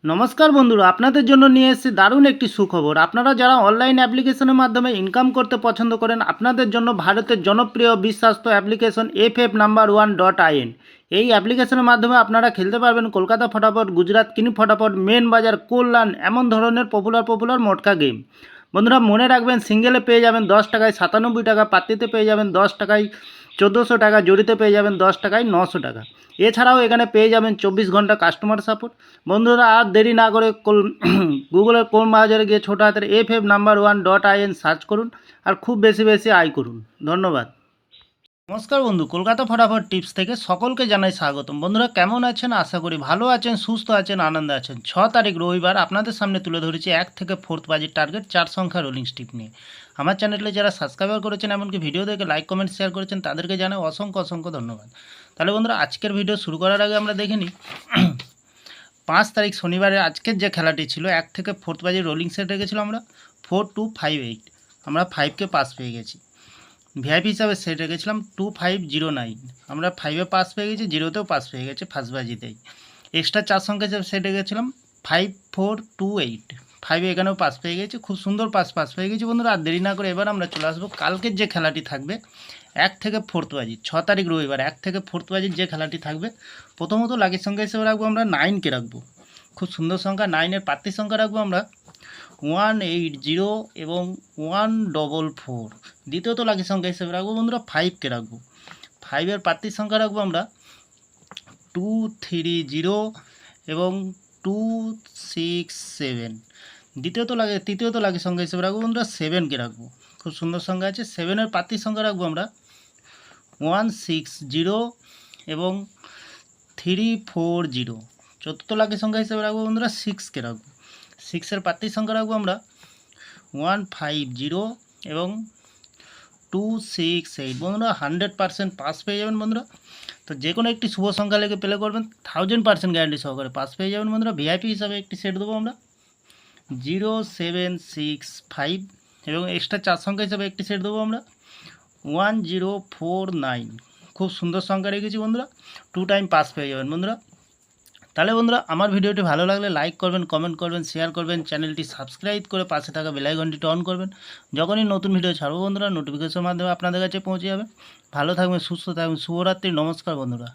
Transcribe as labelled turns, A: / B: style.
A: নমস্কার বন্ধুরা, আপনাদের জন্য নিয়ে এসেছি দারুণ একটি সুখবর। আপনারা যারা অনলাইন অ্যাপ্লিকেশনের মাধ্যমে ইনকাম করতে পছন্দ করেন, আপনাদের জন্য ভারতের জনপ্রিয় বিশ্বস্ত অ্যাপ্লিকেশন FF No.1.in। এই অ্যাপ্লিকেশনের মাধ্যমে আপনারা খেলতে পারবেন কলকাতা ফটাফট, গুজরাট কিনি ফটাফট, মেন বাজার, কল্যাণ, এমন ধরনের পপুলার মোটকা গেম। বন্ধুরা মনে রাখবেন, সিঙ্গেলে পেয়ে যাবেন 10 টাকায় 97 টাকা, পাত্তিতে পেয়ে যাবেন 10 টাকায় 1400 টাকা, জড়িতে পেয়ে যাবেন 10 টাকায় 900 টাকা। এছাড়াও এখানে পেয়ে যাবেন 24 ঘন্টা কাস্টমার সাপোর্ট। বন্ধুরা আর দেরি না করে গুগলের ক্রোম ব্রাউজারে গিয়ে ছোটো হাতের FF No.1.in সার্চ করুন আর খুব বেশি বেশি আয় করুন। ধন্যবাদ। নমস্কার বন্ধু, কলকাতা ফটাফট টিপস থেকে সকলকে জানাই স্বাগতম। বন্ধুরা কেমন আছেন? আশা করি ভালো আছেন, সুস্থ আছেন, আনন্দে আছেন। 6 তারিখ রবিবার আপনাদের সামনে তুলে ধরেছি 1 থেকে 4 বাজির টার্গেট 4 সংখ্যা রোলিং স্টিপ নিয়ে। আমার চ্যানেলে যারা সাবস্ক্রাইবার করেছেন, এমনকি ভিডিও দেখে লাইক কমেন্ট শেয়ার করেছেন, তাদেরকে জানাই অসংখ্য ধন্যবাদ। তাহলে বন্ধুরা আজকের ভিডিও শুরু করার আগে আমরা দেখে নিই 5 তারিখ শনিবারে আজকের যে খেলাটি ছিল 1 থেকে 4 বাজির রোলিং সেট রেখেছিলাম আমরা 4258। আমরা 5কে পাস পেয়ে গেছি। ভিআইপি হিসাবে সেট রেখেছিলাম 2509। আমরা 5-এ পাস পেয়ে গেছি, 0তেও পাস পেয়ে গেছে ফার্স্ট বাজিতেই। এক্সট্রা 4 সংখ্যা হিসাবে সেট রেখেছিলাম 5428। 5-এ এখানেও পাস পেয়ে গেছি, খুব সুন্দর পাস পেয়ে গেছি। বন্ধুরা আর দেরি না করে এবার আমরা চলে আসবো কালকের যে খেলাটি থাকবে 1 থেকে 4 বাজি, 6 তারিখ রবিবার 1 থেকে 4 বাজির যে খেলাটি থাকবে। প্রথমত লাকির সংখ্যা হিসেবে রাখবো আমরা 9কে রাখবো, খুব সুন্দর সংখ্যা। 9-এর প্রার্থীর সংখ্যা রাখবো আমরা 180 এবং 144। দ্বিতীয়ত লাকি সংখ্যা হিসেবে রাখবো বন্ধুরা 5কে রাখবো। 5-এর প্রার্থীর সংখ্যা রাখবো আমরা 230 এবং 267। তৃতীয়ত লাকি সংখ্যা হিসেবে রাখবো বন্ধুরা 7কে রাখবো, খুব সুন্দর সংখ্যা আছে। 7-এর প্রার্থীর সংখ্যা রাখবো আমরা 160 এবং 340। চতুর্থ লাকি সংখ্যা হিসেবে রাখবো বন্ধুরা 6কে রাখবো। 6-এর প্রার্থীর সংখ্যা রাখবো আমরা 150 এবং 268। বন্ধুরা 100% পাস পেয়ে যাবেন বন্ধুরা। তো যে কোনো একটি শুভ সংখ্যা লেগে প্লে করবেন, 1000% গ্যারান্টি সহকারে পাস পেয়ে যাবেন বন্ধুরা। ভিআইপি হিসাবে একটি সেট দেবো আমরা 0765 এবং এক্সট্রা 4 সংখ্যা হিসাবে একটি সেট দেবো আমরা 1049। খুব সুন্দর সংখ্যা রেখেছি বন্ধুরা, 2 টাইম পাস পেয়ে যাবেন বন্ধুরা। তাহলে বন্ধুরা আমার ভিডিওটি ভালো লাগলে লাইক করবেন, কমেন্ট করবেন, শেয়ার করবেন, চ্যানেলটি সাবস্ক্রাইব করে পাশে থাকা বেল আইকনটি অন করবেন। যখনই নতুন ভিডিও ছাড়বো বন্ধুরা নোটিফিকেশনের মাধ্যমে আপনাদের কাছে পৌঁছে যাবে। ভালো থাকবেন, সুস্থ থাকবেন, শুভরাত্রি, নমস্কার বন্ধুরা।